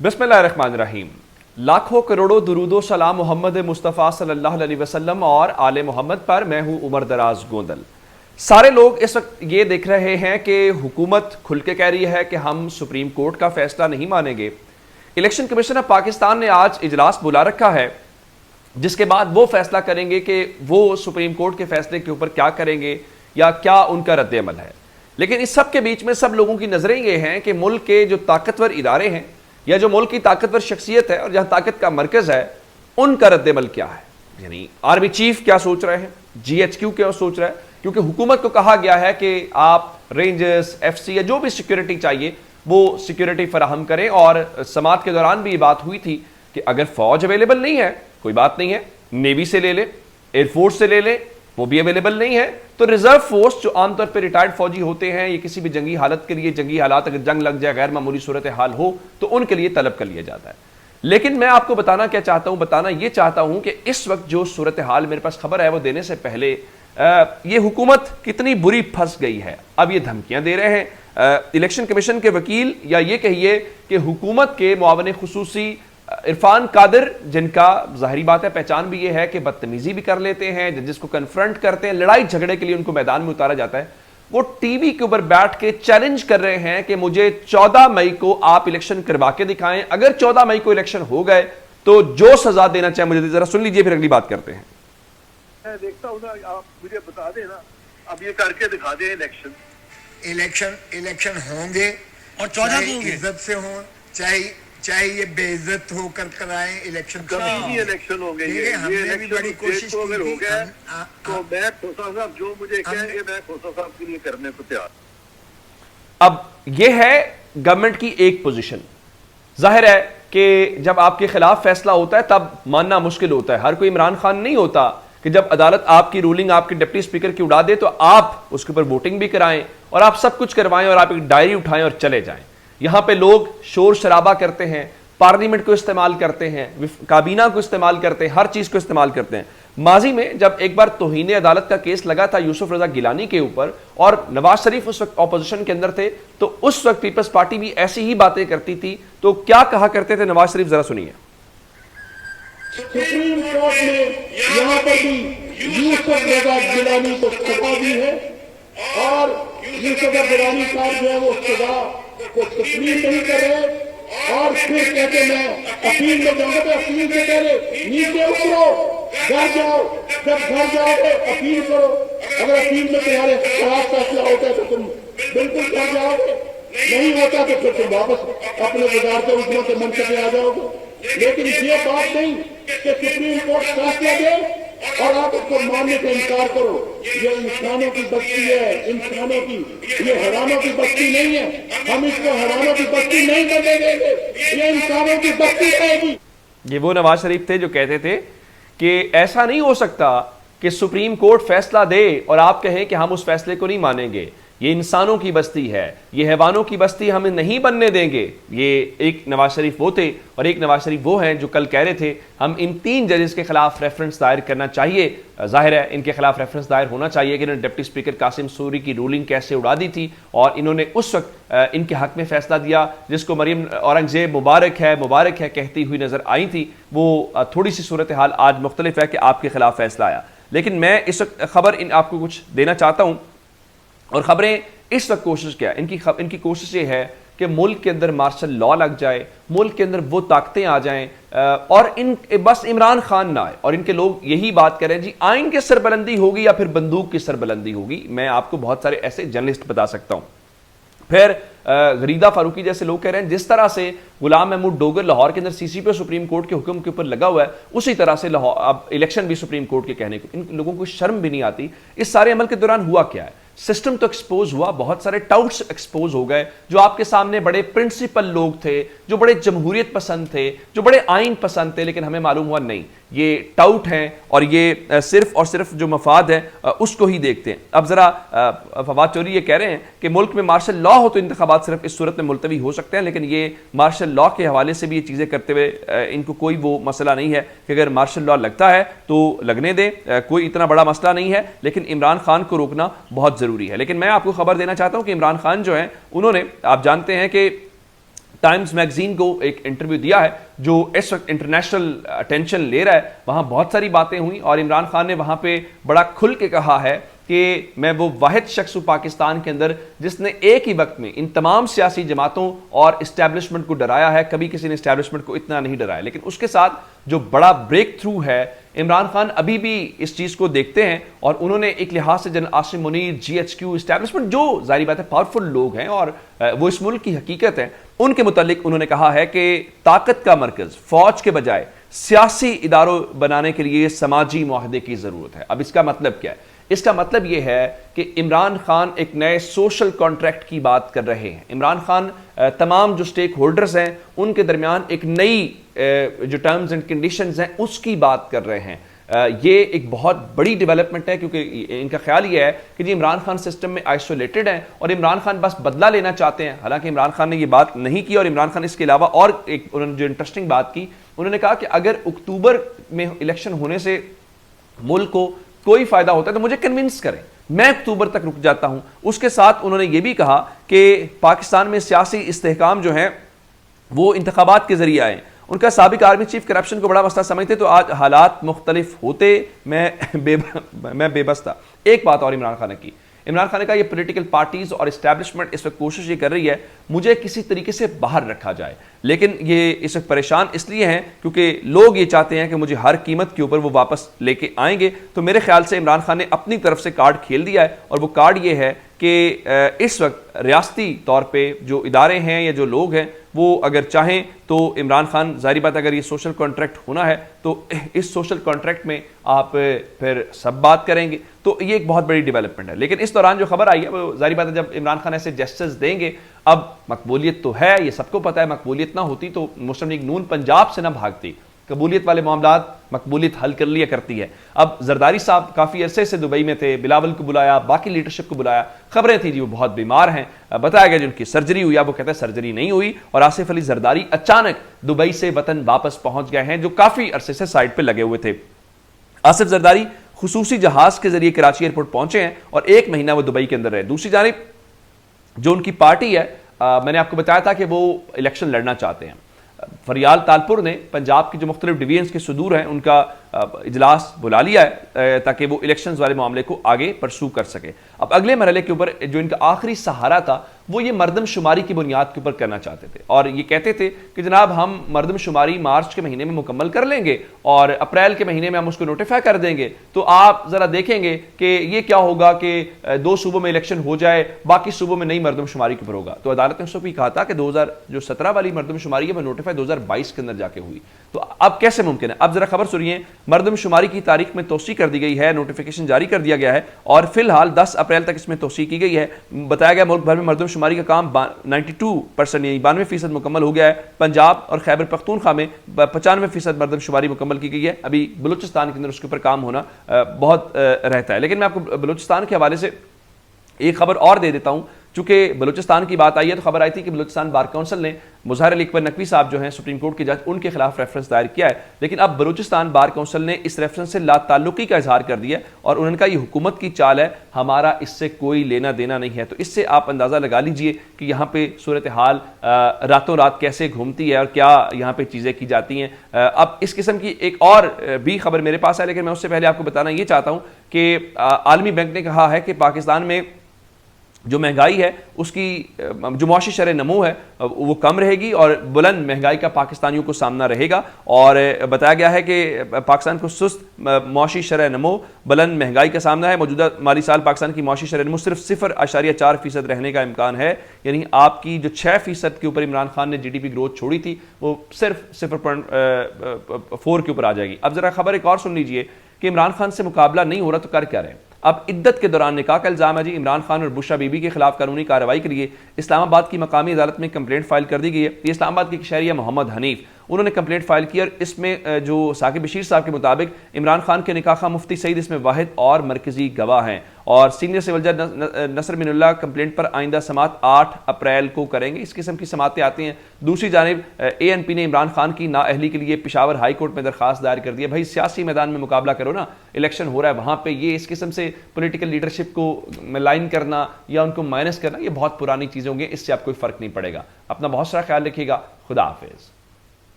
बिस्मिल्लाहिर्रहमानिर्रहीम। लाखों करोड़ों दुरूदो सलाम मोहम्मद मुस्तफ़ा सल्लल्लाहु अलैहि वसल्लम और आले मोहम्मद पर। मैं हूं उमर दराज गोंदल। सारे लोग इस वक्त ये देख रहे हैं कि हुकूमत खुल के कह रही है कि हम सुप्रीम कोर्ट का फैसला नहीं मानेंगे। इलेक्शन कमीशन ऑफ पाकिस्तान ने आज इजलास बुला रखा है, जिसके बाद वो फैसला करेंगे कि वो सुप्रीम कोर्ट के फैसले के ऊपर क्या करेंगे या क्या उनका रद्द-ए-अमल है। लेकिन इस सब के बीच में सब लोगों की नजरें ये हैं कि मुल्क के जो ताकतवर इदारे हैं या जो मुल्क की ताकतवर शख्सियत है और जहां ताकत का मरकज है, उनका रद्द-ए-अमल क्या है। यानी आर्मी चीफ क्या सोच रहे हैं, GHQ क्या सोच रहा है, क्योंकि हुकूमत को कहा गया है कि आप रेंजर्स, FC या जो भी सिक्योरिटी चाहिए वो सिक्योरिटी फराहम करें। और समात के दौरान भी ये बात हुई थी कि अगर फौज अवेलेबल नहीं है कोई बात नहीं है, नेवी से ले ले, एयरफोर्स से ले ले, वो भी अवेलेबल नहीं है तो रिजर्व फोर्स जो आमतौर पर रिटायर्ड फौजी होते हैं, ये किसी भी जंगी हालत के लिए, जंगी हालात अगर जंग लग जाए, गैर मामूली सूरत हाल हो तो उनके लिए तलब कर लिया जाता है। लेकिन मैं आपको बताना क्या चाहता हूं, बताना ये चाहता हूं कि इस वक्त जो सूरत हाल मेरे पास खबर है वो देने से पहले ये हुकूमत कितनी बुरी फंस गई है। अब ये धमकियां दे रहे हैं इलेक्शन कमीशन के वकील, या ये कहिए कि हुकूमत के मुआवन खुसूसी इरफान कादिर, जिनका जाहिर बात है पहचान भी ये है कि बदतमीजी भी कर लेते हैं, जजेस को कन्फ्रंट करते हैं, लड़ाई झगड़े के लिए उनको मैदान में उतारा जाता है। वो टीवी के ऊपर बैठ के चैलेंज कर रहे हैं कि मुझे 14 मई को आप इलेक्शन करवा के दिखाएं, अगर 14 मई को इलेक्शन हो गए तो जो सजा देना चाहे मुझे। जरा सुन लीजिए, फिर अगली बात करते हैं। मैं देखता हूं ना, आप मुझे बता दें ना, अब ये करके दिखा दें इलेक्शन होंगे और 14 को होंगे, इज्जत से हों, चाहे ये बेइज्जत होकर कराएं इलेक्शन, कभी भी इलेक्शन हो गए। ये हमने भी बड़ी कोशिश की हो गया, तो मैं खोसा साहब जो मुझे कहेंगे मैं खोसा साहब के लिए करने को तैयार। अब ये है गवर्नमेंट की एक पोजीशन। जाहिर है कि जब आपके खिलाफ फैसला होता है तब मानना मुश्किल होता है। हर कोई इमरान खान नहीं होता कि जब अदालत आपकी रूलिंग आपके डिप्टी स्पीकर की उड़ा दे तो आप उसके ऊपर वोटिंग भी कराएं और आप सब कुछ करवाएं और आप एक डायरी उठाएं और चले जाएं। यहां पे लोग शोर शराबा करते हैं, पार्लियामेंट को इस्तेमाल करते हैं, काबीना को इस्तेमाल करते हैं, हर चीज को इस्तेमाल करते हैं। माजी में जब एक बार तौहीन अदालत का केस लगा था यूसुफ रजा गिलानी के ऊपर और नवाज शरीफ उस वक्त ऑपोजिशन के अंदर थे, तो उस वक्त पीपल्स पार्टी भी ऐसी ही बातें करती थी। तो क्या कहा करते थे नवाज शरीफ, जरा सुनिए। सुप्रीम कोर्ट ने यहाँ पर भी यूसुफ रजा गिलानी को सजा दी है और यूसुफ रजा गिलानी साहब जो है वो सजा को तस्लीम नहीं कर रहे और फिर कहते मैं अपील में जाऊंगा, तो अपील से कह रहे नीचे उतरो, घर जाओ, जब घर जाओगे अपील करो, अगर अपील में तुम्हारे खिलाफ फैसला होता है तो तुम बिल्कुल घर जाओगे, नहीं होता तो फिर तुम वापस अपने गुजारते उठने के मंच पे आ जाओगे। लेकिन ये बात नहीं कि सुप्रीम कोर्ट फैसला दे और आप उसको मानने से इनकार करो। ये इंसानों की बस्ती है, इंसानों की, ये हैरानों की बस्ती नहीं है। हम इसको हैरानों की बस्ती नहीं करने देंगे, ये इंसानों की बस्ती रहेगी। ये वो नवाज शरीफ थे जो कहते थे कि ऐसा नहीं हो सकता कि सुप्रीम कोर्ट फैसला दे और आप कहें कि हम उस फैसले को नहीं मानेंगे। ये इंसानों की बस्ती है, ये हैवानों की बस्ती हम नहीं बनने देंगे। ये एक नवाज शरीफ वो थे और एक नवाज शरीफ वो हैं जो कल कह रहे थे हम इन 3 जजेस के खिलाफ रेफरेंस दायर करना चाहिए। जाहिर है इनके खिलाफ रेफरेंस दायर होना चाहिए कि इन्होंने डिप्टी स्पीकर कासिम सूरी की रूलिंग कैसे उड़ा दी थी और इन्होंने उस वक्त इनके हक में फैसला दिया जिसको मरियम औरंगजेब मुबारक है कहती हुई नजर आई थी। वो थोड़ी सी सूरत हाल आज मुख्तलिफ है कि आपके खिलाफ फैसला आया। लेकिन मैं इस वक्त खबर आपको कुछ देना चाहता हूं और खबरें इस वक्त कोशिश क्या है, इनकी कोशिश ये है कि मुल्क के अंदर मार्शल लॉ लग जाए, मुल्क के अंदर वो ताकतें आ जाएं और इन बस इमरान खान ना आए। और इनके लोग यही बात करें जी आइन की सरबलंदी होगी या फिर बंदूक की सरबलंदी होगी। मैं आपको बहुत सारे ऐसे जर्नलिस्ट बता सकता हूं। फिर गरीदा फारूकी जैसे लोग कह रहे हैं जिस तरह से गुलाम महमूद डोगर लाहौर के अंदर CCP सुप्रीम कोर्ट के हुक्म के ऊपर लगा हुआ है, उसी तरह से लाहौर अब इलेक्शन भी सुप्रीम कोर्ट के कहने को। इन लोगों को शर्म भी नहीं आती। इस सारे अमल के दौरान हुआ क्या है, सिस्टम तो एक्सपोज हुआ, बहुत सारे टाउट्स एक्सपोज हो गए जो आपके सामने बड़े प्रिंसिपल लोग थे, जो बड़े जमहूरियत पसंद थे, जो बड़े आइन पसंद थे, लेकिन हमें मालूम हुआ नहीं ये टाउट हैं और ये सिर्फ और सिर्फ जो मफाद है उसको ही देखते हैं। अब जरा फवाद चौधरी ये कह रहे हैं कि मुल्क में मार्शल लॉ हो तो इंतखाबात सिर्फ इस सूरत में मुलतवी हो सकते हैं, लेकिन ये मार्शल लॉ के हवाले से भी ये चीजें करते हुए इनको कोई वो मसला नहीं है कि अगर मार्शल लॉ लगता है तो लगने दे, कोई इतना बड़ा मसला नहीं है। लेकिन इमरान खान को रोकना बहुत जरूरी है। लेकिन मैं आपको खबर देना चाहता हूं कि इमरान खान जो है उन्होंने, आप जानते हैं कि टाइम्स मैगजीन को एक इंटरव्यू दिया है जो इस वक्त इंटरनेशनल अटेंशन ले रहा है। वहां बहुत सारी बातें हुई और इमरान खान ने वहां पे बड़ा खुल के कहा है कि मैं वो वाहिद शख्स हूं पाकिस्तान के अंदर जिसने एक ही वक्त में इन तमाम सियासी जमातों और इस्टेब्लिशमेंट को डराया है। कभी किसी ने इस्टेब्लिशमेंट को इतना नहीं डराया। लेकिन उसके साथ जो बड़ा ब्रेक थ्रू है, इमरान खान अभी भी इस चीज को देखते हैं और उन्होंने एक लिहाज से general Asim Munir, GHQ, establishment जो जारी बात है पावरफुल लोग हैं और वो इस मुल्क की हकीकत है, उनके मुतालिक उन्होंने कहा है कि ताकत का मरकज फौज के बजाय सियासी इदारों बनाने के लिए समाजी मुआहदे की जरूरत है। अब इसका मतलब क्या है? इसका मतलब यह है कि इमरान खान एक नए सोशल कॉन्ट्रैक्ट की बात कर रहे हैं। इमरान खान तमाम जो स्टेक होल्डर्स हैं उनके दरमियान एक नई जो टर्म्स एंड कंडीशंस हैं उसकी बात कर रहे हैं। ये एक बहुत बड़ी डेवलपमेंट है क्योंकि इनका ख्याल ये है कि जी इमरान खान सिस्टम में आइसोलेटेड हैं और इमरान खान बस बदला लेना चाहते हैं। हालांकि इमरान खान ने ये बात नहीं की और इमरान खान इसके अलावा और एक उन्होंने जो इंटरेस्टिंग बात की, उन्होंने कहा कि अगर अक्टूबर में इलेक्शन होने से मुल्क को कोई फायदा होता है तो मुझे कन्विंस करें, मैं अक्टूबर तक रुक जाता हूं। उसके साथ उन्होंने यह भी कहा कि पाकिस्तान में सियासी इस्तेहकाम जो है वो इंतखाबात के जरिए आए। उनका साबिक आर्मी चीफ करप्शन को बड़ा मसला समझते तो आज हालात मुख्तलिफ होते। मैं बेबस था। एक बात और इमरान खान ने की, इमरान खान ने कहा ये पॉलिटिकल पार्टीज और इस्टेब्लिशमेंट इस वक्त कोशिश ये कर रही है मुझे किसी तरीके से बाहर रखा जाए, लेकिन ये इस वक्त परेशान इसलिए हैं क्योंकि लोग ये चाहते हैं कि मुझे हर कीमत के ऊपर वो वापस लेके आएंगे। तो मेरे ख्याल से इमरान खान ने अपनी तरफ से कार्ड खेल दिया है और वो कार्ड ये है कि इस वक्त रियासती तौर पर जो इदारे हैं या जो लोग हैं वो अगर चाहें तो इमरान खान, जाहिर बात अगर ये सोशल कॉन्ट्रैक्ट होना है तो इस सोशल कॉन्ट्रैक्ट में आप फिर सब बात करेंगे। तो ये एक बहुत बड़ी डेवलपमेंट है। लेकिन इस दौरान जो खबर आई है वो जाहिर बात है जब इमरान खान ऐसे जेस्चर्स देंगे, अब मकबूलियत तो है, ये सबको पता है, मकबूलियत ना होती तो मुस्लिम लीग नून पंजाब से ना भागती। कबूलियत वाले मामलात मकबूलियत हल कर लिया करती है। अब जरदारी साहब काफ़ी अरसे से दुबई में थे, बिलावल को बुलाया, बाकी लीडरशिप को बुलाया, खबरें थी जी वो बहुत बीमार हैं, बताया गया जी उनकी सर्जरी हुई, अब वो कहते हैं सर्जरी नहीं हुई और आसिफ अली जरदारी अचानक दुबई से वतन वापस पहुंच गए हैं जो काफ़ी अरसे से साइड पर लगे हुए थे। आसिफ जरदारी खुसूसी जहाज के जरिए कराची एयरपोर्ट पहुंचे हैं और 1 महीना वो दुबई के अंदर रहे। दूसरी जानिब जो उनकी पार्टी है, मैंने आपको बताया था कि वो इलेक्शन लड़ना चाहते हैं। फरियाल तालपुर ने पंजाब की जो मुख्तलिफ डिवीजन्स के सुदूर हैं उनका इजलास बुला लिया है ताकि वो इलेक्शंस वाले मामले को आगे परसू कर सके। अब अगले मरहले के ऊपर जो इनका आखिरी सहारा था वो ये मरदमशुमारी की बुनियाद के ऊपर करना चाहते थे और ये कहते थे कि जनाब हम मरदमशुमारी मार्च के महीने में मुकम्मल कर लेंगे और अप्रैल के महीने में हम उसको नोटिफाई कर देंगे। तो आप जरा देखेंगे कि ये क्या होगा कि 2 सूबों में इलेक्शन हो जाए, बाकी सूबों में नई मरदमशुमारी के ऊपर होगा। तो अदालत ने उसको भी कहा था कि 2017 वाली मरदमशुमारी है वो नोटिफाई 2022 के अंदर जाके हुई। तो अब कैसे मुमकिन है? अब जरा खबर सुनिए। मरदमशुमारी की तारीख में तोसी कर दी गई है, नोटिफिकेशन जारी कर दिया गया है और फिलहाल 10 अप्रैल तक इसमें तोसी की गई है। बताया गया मुल्क भर में मरदमशुमारी का काम 92% यानी 92% मुकम्मल हो गया है। पंजाब और खैबर पख्तूनख्वा में 95% मरदमशुमारी मुकम्मल की गई है। अभी बलूचिस्तान के अंदर उसके ऊपर काम होना बहुत रहता है। लेकिन मैं आपको बलूचिस्तान के हवाले से एक खबर और दे देता हूं। चूंकि बलूचिस्तान की बात आई है तो खबर आई थी कि बलूचिस्तान बार काउंसिल ने मुज़ाहिर अली अकबर नकवी साहब जो हैं सुप्रीम कोर्ट के जज, उनके खिलाफ रेफरेंस दायर किया है। लेकिन अब बलूचिस्तान बार काउंसिल ने इस रेफरेंस से लाताल्लुकी का इजहार कर दिया और उन्होंने कहा ये हुकूमत की चाल है, हमारा इससे कोई लेना देना नहीं है। तो इससे आप अंदाज़ा लगा लीजिए कि यहाँ पे सूरत हाल रातों रात कैसे घूमती है और क्या यहाँ पे चीज़ें की जाती हैं। अब इस किस्म की एक और भी खबर मेरे पास है, लेकिन मैं उससे पहले आपको बताना ये चाहता हूँ कि आलमी बैंक ने कहा है कि पाकिस्तान में जो महंगाई है उसकी जो मुआशी शरह नमो है वो कम रहेगी और बुलंद महंगाई का पाकिस्तानियों को सामना रहेगा। और बताया गया है कि पाकिस्तान को सुस्त मुआशी शरह नमो, बुलंद महंगाई का सामना है। मौजूदा माली साल पाकिस्तान की मुआशी शरह नमो सिर्फ 0.4% रहने का इम्कान है। यानी आपकी जो 6% के ऊपर इमरान खान ने GDP ग्रोथ छोड़ी थी वो सिर्फ 0.4 के ऊपर आ जाएगी। अब जरा खबर एक और सुन लीजिए कि इमरान खान से मुकाबला नहीं हो रहा तो कर क्या रहे हैं। अब इद्दत के दौरान निकाह का इल्जाम है जी। इमरान खान और बुशरा बीबी के खिलाफ कानूनी कार्रवाई के लिए इस्लामाबाद की मकामी अदालत में कंप्लेंट फाइल कर दी गई है। ये इस्लामाबाद के शहरी मोहम्मद हनीफ, उन्होंने कंप्लेंट फाइल की और इसमें जो साकिब बशीर साहब के मुताबिक इमरान खान के निकाह का मुफ्ती सईद इसमें वाहिद और मरकजी गवाह हैं और सीनियर सिविल जज नसर मिनुल्लाह कंप्लेंट पर आइंदा समात 8 अप्रैल को करेंगे। इस किस्म की समातें आती हैं। दूसरी जानिब ANP ने इमरान खान की नाअहली के लिए पेशावर हाई कोर्ट में दरखास्त दायर कर दी है। भाई सियासी मैदान में मुकाबला करो ना, इलेक्शन हो रहा है वहां पर ये इस किस्म से पॉलिटिकल लीडरशिप को लाइन करना या उनको माइनस करना, ये बहुत पुरानी चीज़ें होंगी, इससे आप कोई फ़र्क नहीं पड़ेगा। अपना बहुत सारा ख्याल रखिएगा। खुदा हाफिज़।